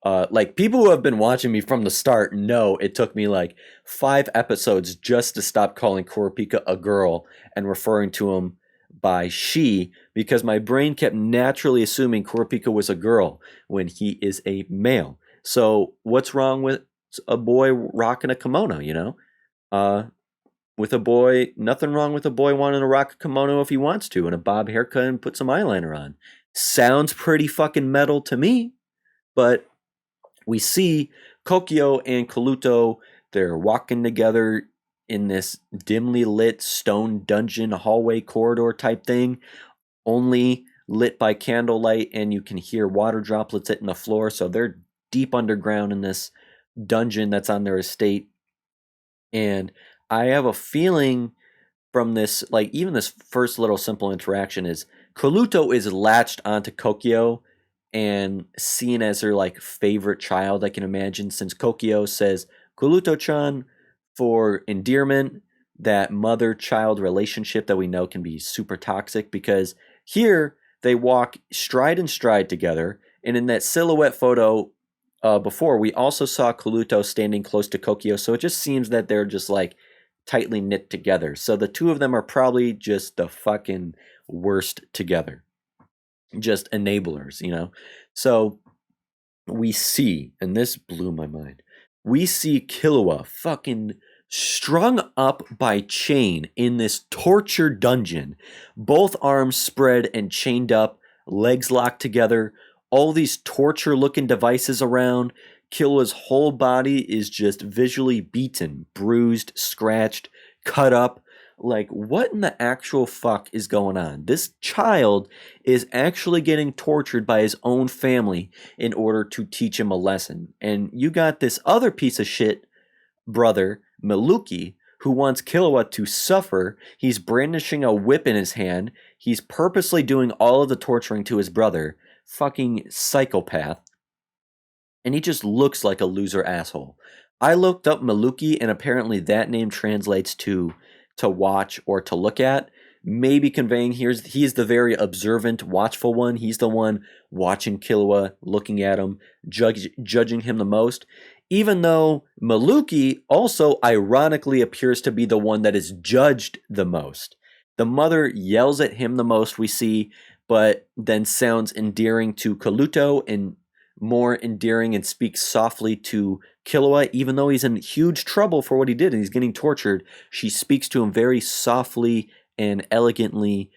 Like, people who have been watching me from the start know it took me like 5 episodes just to stop calling Kurapika a girl and referring to him by she, because my brain kept naturally assuming Kurapika was a girl when he is a male. So what's wrong with a boy rocking a kimono, you know? With a boy, nothing wrong with a boy wanting to rock a kimono if he wants to, and a bob haircut and put some eyeliner on. Sounds pretty fucking metal to me. But we see Kokyo and Koluto, they're walking together in this dimly lit stone dungeon hallway corridor type thing, only lit by candlelight, and you can hear water droplets hitting the floor. So they're deep underground in this dungeon that's on their estate. And I have a feeling from this, like, even this first little simple interaction is Koluto is latched onto Kokyo and seen as her like favorite child, I can imagine, since Kokyo says Koluto-chan for endearment, that mother-child relationship that we know can be super toxic, because here they walk stride and stride together, and in that silhouette photo before, we also saw Koluto standing close to Kokyo, so it just seems that they're just like tightly knit together. So the two of them are probably just the fucking worst together. Just enablers, you know? So we see, and this blew my mind, we see Killua fucking strung up by chain in this torture dungeon, both arms spread and chained up, legs locked together, all these torture looking devices around. Killua's whole body is just visually beaten, bruised, scratched, cut up. Like, what in the actual fuck is going on? This child is actually getting tortured by his own family in order to teach him a lesson. And you got this other piece of shit brother, Milluti, who wants Killua to suffer. He's brandishing a whip in his hand. He's purposely doing all of the torturing to his brother. Fucking psychopath. And he just looks like a loser asshole. I looked up Milluti, and apparently that name translates to watch or to look at. Maybe conveying he's the very observant, watchful one. He's the one watching Killua, looking at him, judging him the most. Even though Milluti also ironically appears to be the one that is judged the most. The mother yells at him the most, we see, but then sounds endearing to Kolato and more endearing and speaks softly to Killua, even though he's in huge trouble for what he did and he's getting tortured. She speaks to him very softly and elegantly,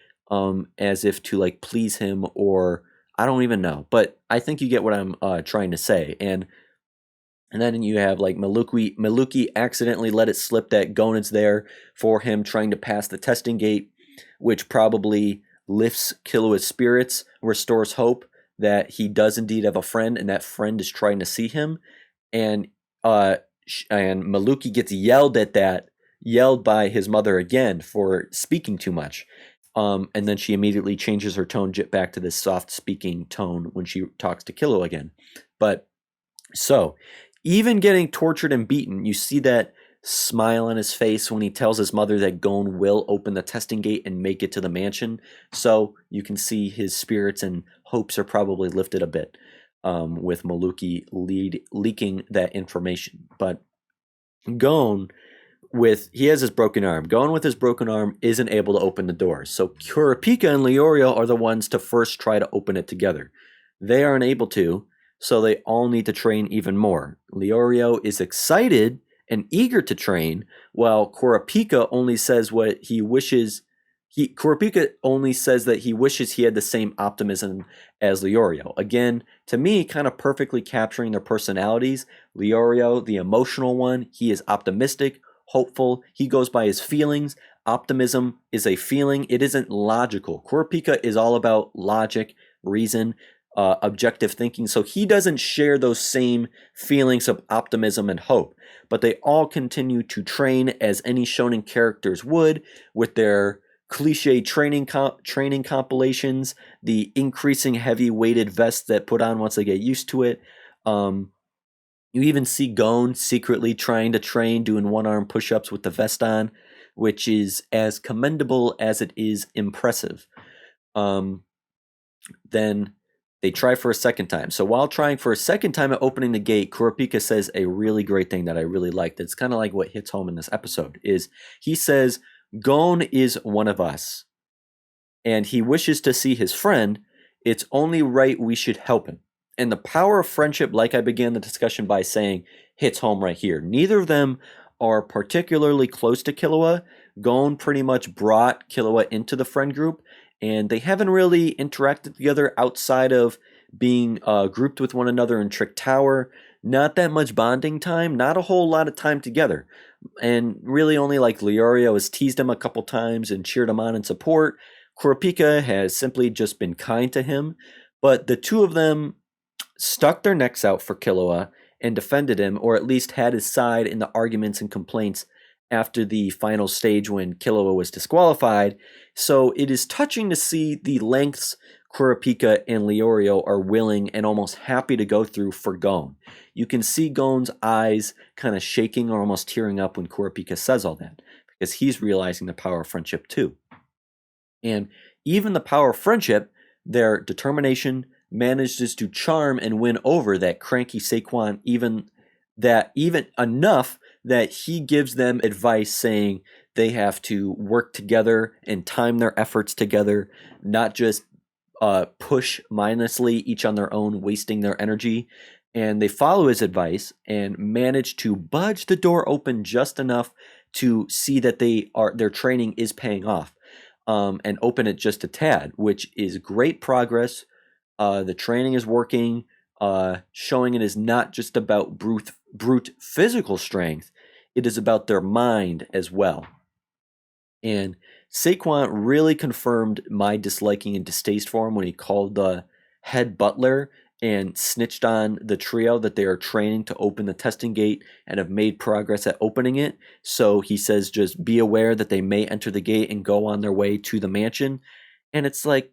as if to like please him, or I don't even know. But I think you get what I'm trying to say. And then you have like Milluti accidentally let it slip that Gonad's there for him trying to pass the testing gate, which probably lifts Killua's spirits, restores hope that he does indeed have a friend, and that friend is trying to see him. And Milluti gets yelled by his mother again for speaking too much. And then she immediately changes her tone back to this soft speaking tone when she talks to Killua again. But so, even getting tortured and beaten, you see that smile on his face when he tells his mother that Gon will open the testing gate and make it to the mansion. So you can see his spirits and hopes are probably lifted a bit with Milluti leaking that information. But Gon, he has his broken arm. Gon with his broken arm isn't able to open the door. So Kurapika and Leorio are the ones to first try to open it together. They aren't able to, so they all need to train even more. Leorio is excited and eager to train, while Kurapika only says that he wishes he had the same optimism as Leorio. Again, to me, kind of perfectly capturing their personalities. Leorio, the emotional one, he is optimistic, hopeful. He goes by his feelings. Optimism is a feeling. It isn't logical. Kurapika is all about logic, reason, objective thinking. So he doesn't share those same feelings of optimism and hope. But they all continue to train as any shonen characters would, with their cliche training compilations, the increasing heavy weighted vests that put on once they get used to it. You even see Gon secretly trying to train, doing one-arm push-ups with the vest on, which is as commendable as it is impressive. Then they try for a second time. So while trying for a second time at opening the gate, Kurapika says a really great thing that I really liked. It's kind of like what hits home in this episode, is he says, Gon is one of us, and he wishes to see his friend. It's only right we should help him. And the power of friendship, like I began the discussion by saying, hits home right here. Neither of them are particularly close to Killua. Gon pretty much brought Killua into the friend group, and they haven't really interacted together outside of being grouped with one another in Trick Tower. Not that much bonding time, not a whole lot of time together. And really only like Leorio has teased him a couple times and cheered him on in support. Kurapika has simply just been kind to him. But the two of them stuck their necks out for Killua and defended him, or at least had his side in the arguments and complaints after the final stage when Killua was disqualified. So it is touching to see the lengths Kurapika and Leorio are willing and almost happy to go through for Gon. You can see Gon's eyes kind of shaking or almost tearing up when Kurapika says all that, because he's realizing the power of friendship too. And even the power of friendship, their determination manages to charm and win over that cranky Saquon, even enough that he gives them advice saying they have to work together and time their efforts together, not just push mindlessly each on their own, wasting their energy. And they follow his advice and manage to budge the door open just enough to see that their training is paying off, and open it just a tad, which is great progress. The training is working, showing it is not just about brute physical strength, it is about their mind as well. And Saquon really confirmed my disliking and distaste for him when he called the head butler and snitched on the trio that they are training to open the testing gate and have made progress at opening it. So he says, just be aware that they may enter the gate and go on their way to the mansion. And it's like,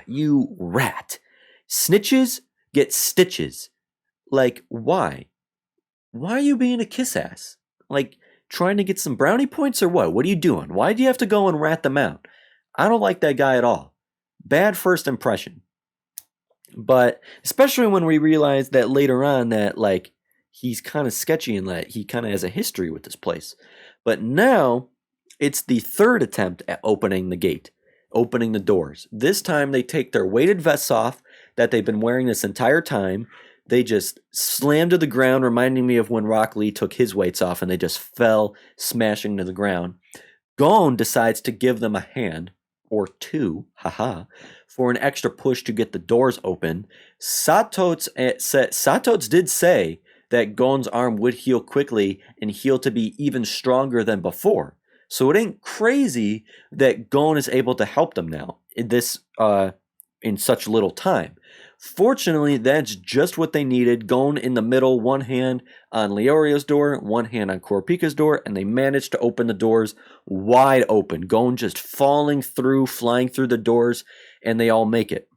you rat. Snitches get stitches. Like, why? Why are you being a kiss ass? Like, trying to get some brownie points or what? What are you doing? Why do you have to go and rat them out? I don't like that guy at all. Bad first impression. But especially when we realize that later on that, like, he's kind of sketchy and that he kind of has a history with this place. But now it's the third attempt at opening the gate, opening the doors. This time they take their weighted vests off that they've been wearing this entire time. They just slammed to the ground, reminding me of when Rock Lee took his weights off and they just fell smashing to the ground. Gon decides to give them a hand, or two, for an extra push to get the doors open. Satotes did say that Gon's arm would heal quickly and heal to be even stronger than before. So it ain't crazy that Gon is able to help them now in such little time. Fortunately, that's just what they needed. Gon in the middle, one hand on Leorio's door, one hand on Kurapika's door, and they managed to open the doors wide open. Gon just flying through the doors, and they all make it.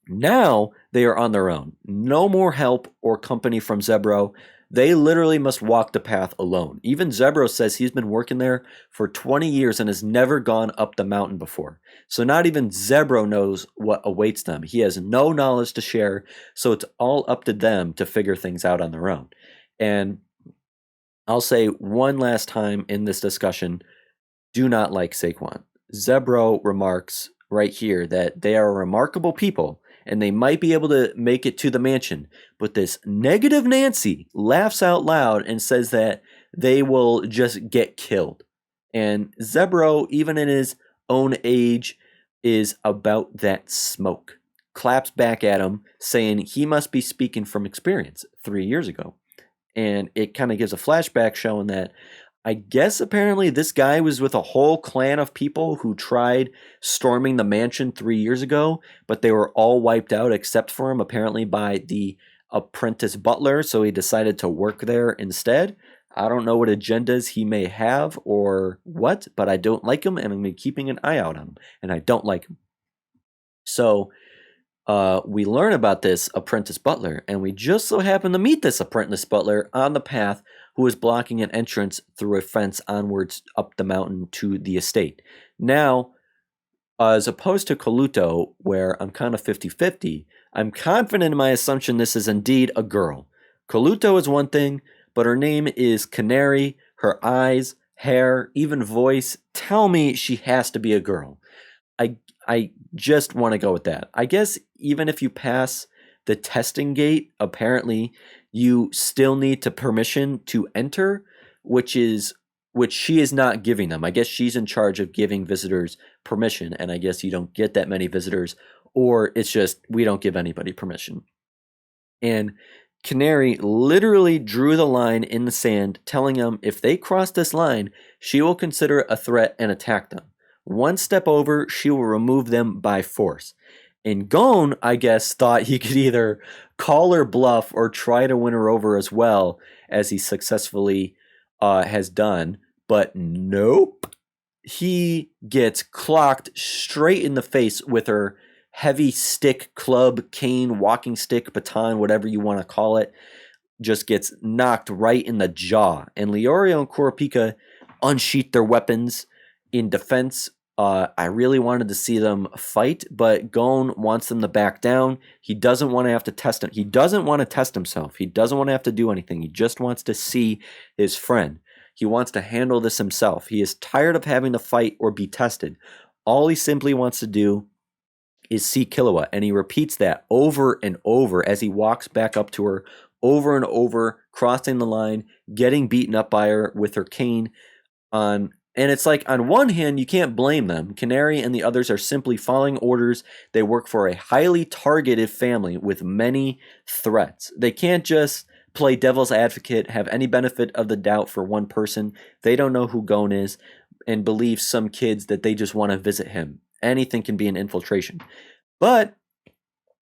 Now they are on their own. No more help or company from Zebro. They literally must walk the path alone. Even Zebro says he's been working there for 20 years and has never gone up the mountain before. So not even Zebro knows what awaits them. He has no knowledge to share, so it's all up to them to figure things out on their own. And I'll say one last time in this discussion, do not like Saquon. Zebro remarks right here that they are a remarkable people and they might be able to make it to the mansion. But this negative Nancy laughs out loud and says that they will just get killed. And Zebro, even in his own age, is about that smoke. Claps back at him, saying he must be speaking from experience 3 years ago. And it kind of gives a flashback showing that I guess apparently this guy was with a whole clan of people who tried storming the mansion 3 years ago, but they were all wiped out except for him, apparently by the apprentice butler, so he decided to work there instead. I don't know what agendas he may have or what, but I don't like him, and I'm going to be keeping an eye out on him, and I don't like him. So we learn about this apprentice butler, and we just so happen to meet this apprentice butler on the path who is blocking an entrance through a fence onwards up the mountain to the estate. Now, as opposed to Kolato, where I'm kind of 50-50, I'm confident in my assumption this is indeed a girl. Kolato is one thing, but her name is Canary. Her eyes, hair, even voice tell me she has to be a girl. I just want to go with that. I guess even if you pass the testing gate, apparently you still need to permission to enter, which she is not giving them. I guess she's in charge of giving visitors permission, and I guess you don't get that many visitors, or it's just we don't give anybody permission. And Canary literally drew the line in the sand, telling them if they cross this line, she will consider it a threat and attack them. One step over, she will remove them by force. And Gon, I guess, thought he could either call her bluff or try to win her over as well, as he successfully has done. But nope. He gets clocked straight in the face with her heavy stick, club, cane, walking stick, baton, whatever you want to call it. Just gets knocked right in the jaw. And Leorio and Kurapika unsheath their weapons in defense. I really wanted to see them fight, but Gon wants them to back down. He doesn't want to have to test him. He doesn't want to test himself. He doesn't want to have to do anything. He just wants to see his friend. He wants to handle this himself. He is tired of having to fight or be tested. All he simply wants to do is see Killua. And he repeats that over and over as he walks back up to her, over and over, crossing the line, getting beaten up by her with her cane. And it's like, on one hand, you can't blame them. Canary and the others are simply following orders. They work for a highly targeted family with many threats. They can't just play devil's advocate, have any benefit of the doubt for one person. They don't know who Gon is and believe some kids that they just want to visit him. Anything can be an infiltration. But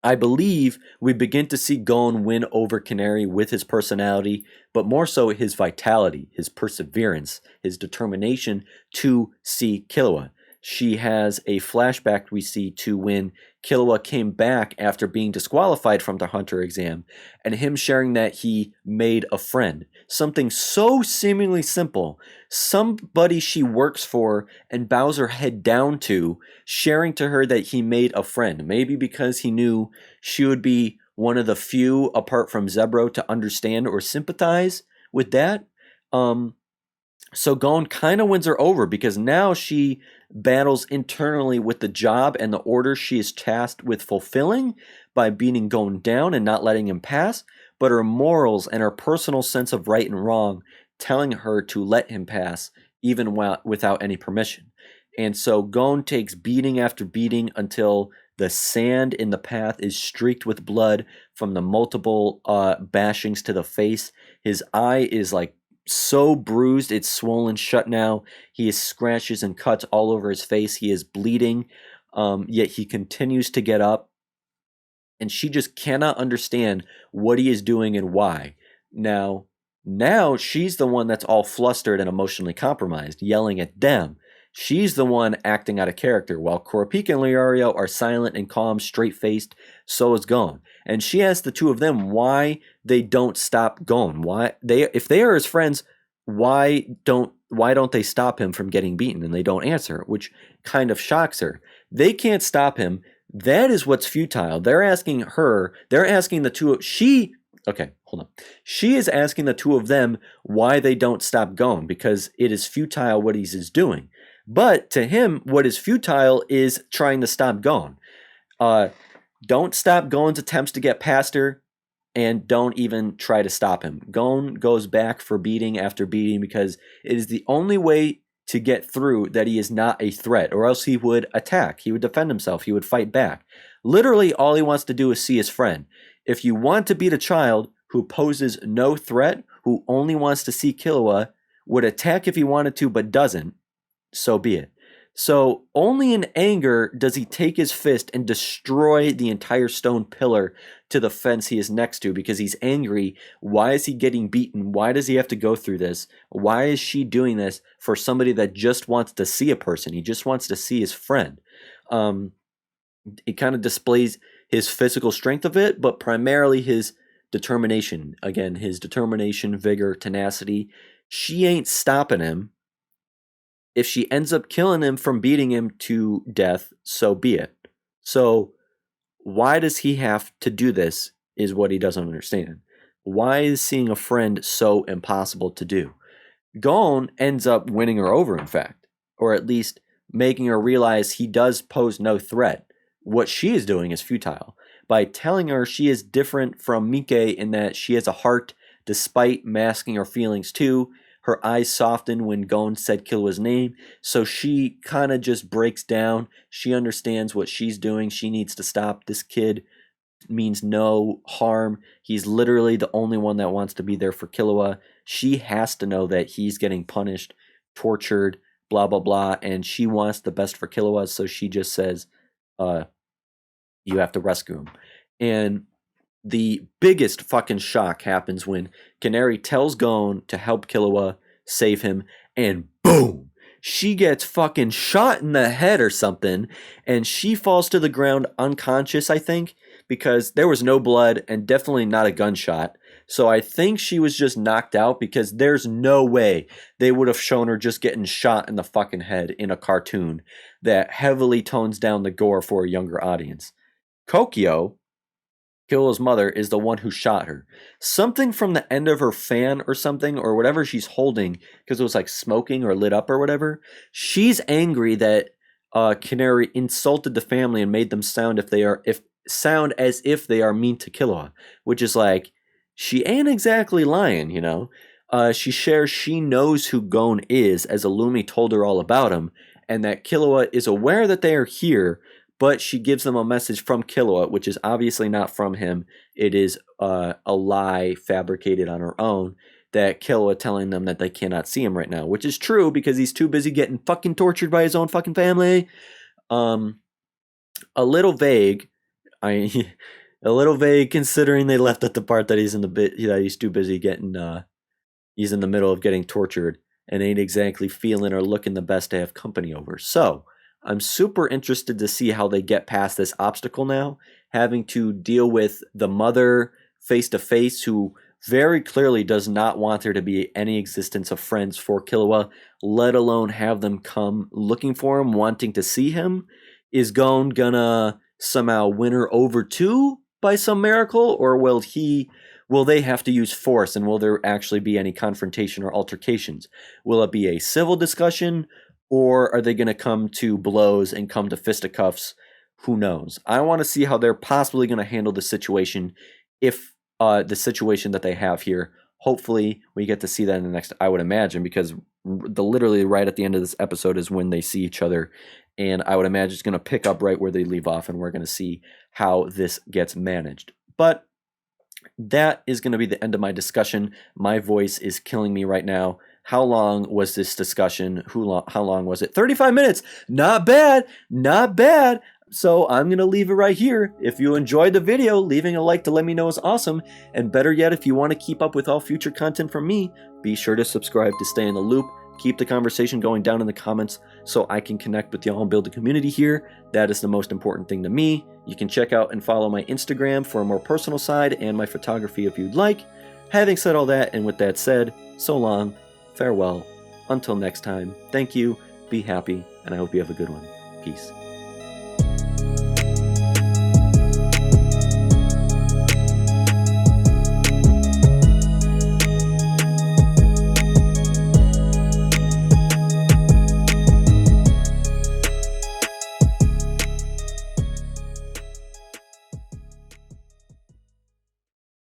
I believe we begin to see Gon win over Canary with his personality, but more so his vitality, his perseverance, his determination to see Killua. She has a flashback we see to when Killua came back after being disqualified from the Hunter exam, and him sharing that he made a friend. Something so seemingly simple. Somebody she works for and bows her head down to, sharing to her that he made a friend. Maybe because he knew she would be one of the few, apart from Zebro, to understand or sympathize with that. So Gon kind of wins her over because now she battles internally with the job and the order she is tasked with fulfilling by beating Gon down and not letting him pass, but her morals and her personal sense of right and wrong telling her to let him pass even without any permission. And so Gon takes beating after beating until the sand in the path is streaked with blood from the multiple bashings to the face. His eye is like so bruised, it's swollen shut now. He has scratches and cuts all over his face. He is bleeding, yet he continues to get up. And she just cannot understand what he is doing and why. Now she's the one that's all flustered and emotionally compromised, yelling at them. She's the one acting out of character, while Kurapika and Leorio are silent and calm, straight-faced. So is Gon. And she asks the two of them why they don't stop Gon. If they are his friends, why don't they stop him from getting beaten? And they don't answer, which kind of shocks her. They can't stop him. That is what's futile. They're asking the two of she is asking the two of them why they don't stop Gon, because it is futile what he's doing. But to him, what is futile is trying to stop Gon. Don't stop Gon's attempts to get past her, and don't even try to stop him. Gon goes back for beating after beating because it is the only way to get through that he is not a threat, or else he would attack. He would defend himself. He would fight back. Literally, all he wants to do is see his friend. If you want to beat a child who poses no threat, who only wants to see Killua, would attack if he wanted to but doesn't, so be it. So only in anger does he take his fist and destroy the entire stone pillar to the fence he is next to because he's angry. Why is he getting beaten? Why does he have to go through this? Why is she doing this for somebody that just wants to see a person? He just wants to see his friend. It kind of displays his physical strength of it, but primarily his determination. Again, his determination, vigor, tenacity. She ain't stopping him. If she ends up killing him from beating him to death, so be it. So why does he have to do this is what he doesn't understand. Why is seeing a friend so impossible to do? Gon ends up winning her over, in fact, or at least making her realize he does pose no threat. What she is doing is futile. By telling her she is different from Mike in that she has a heart despite masking her feelings too. Her eyes soften when Gon said Killua's name, so she kind of just breaks down. She understands what she's doing. She needs to stop. This kid means no harm. He's literally the only one that wants to be there for Killua. She has to know that he's getting punished, tortured, blah, blah, blah, and she wants the best for Killua, so she just says, you have to rescue him. And the biggest fucking shock happens when Canary tells Gon to help Killua, save him, and boom! She gets fucking shot in the head or something, and she falls to the ground unconscious, I think, because there was no blood and definitely not a gunshot. So I think she was just knocked out because there's no way they would have shown her just getting shot in the fucking head in a cartoon that heavily tones down the gore for a younger audience. Kokyo, Killua's mother, is the one who shot her. Something from the end of her fan or something, or whatever she's holding, because it was like smoking or lit up or whatever. She's angry that Canary insulted the family and made them sound as if they are mean to Killua, which is like, she ain't exactly lying, you know. She shares she knows who Gon is, as Illumi told her all about him, and that Killua is aware that they are here, but she gives them a message from Killua, which is obviously not from him. It is a lie fabricated on her own, that Killua telling them that they cannot see him right now, which is true because he's too busy getting fucking tortured by his own fucking family. A little vague. A little vague considering they left at the part that he's too busy getting he's in the middle of getting tortured and ain't exactly feeling or looking the best to have company over. So I'm super interested to see how they get past this obstacle now, having to deal with the mother face to face, who very clearly does not want there to be any existence of friends for Killua, let alone have them come looking for him, wanting to see him. Is Gon gonna somehow win her over too by some miracle, or will they have to use force, and will there actually be any confrontation or altercations? Will it be a civil discussion, or are they going to come to blows and come to fisticuffs? Who knows? I want to see how they're possibly going to handle the situation, if the situation that they have here. Hopefully we get to see that in the next, I would imagine, because literally right at the end of this episode is when they see each other, and I would imagine it's going to pick up right where they leave off, and we're going to see how this gets managed. But that is going to be the end of my discussion. My voice is killing me right now. How long was this discussion? How long was it? 35 minutes. Not bad. Not bad. So I'm going to leave it right here. If you enjoyed the video, leaving a like to let me know is awesome. And better yet, if you want to keep up with all future content from me, be sure to subscribe to stay in the loop. Keep the conversation going down in the comments so I can connect with y'all and build a community here. That is the most important thing to me. You can check out and follow my Instagram for a more personal side and my photography if you'd like. Having said all that, and with that said, so long, farewell, until next time, thank you, be happy, and I hope you have a good one. Peace.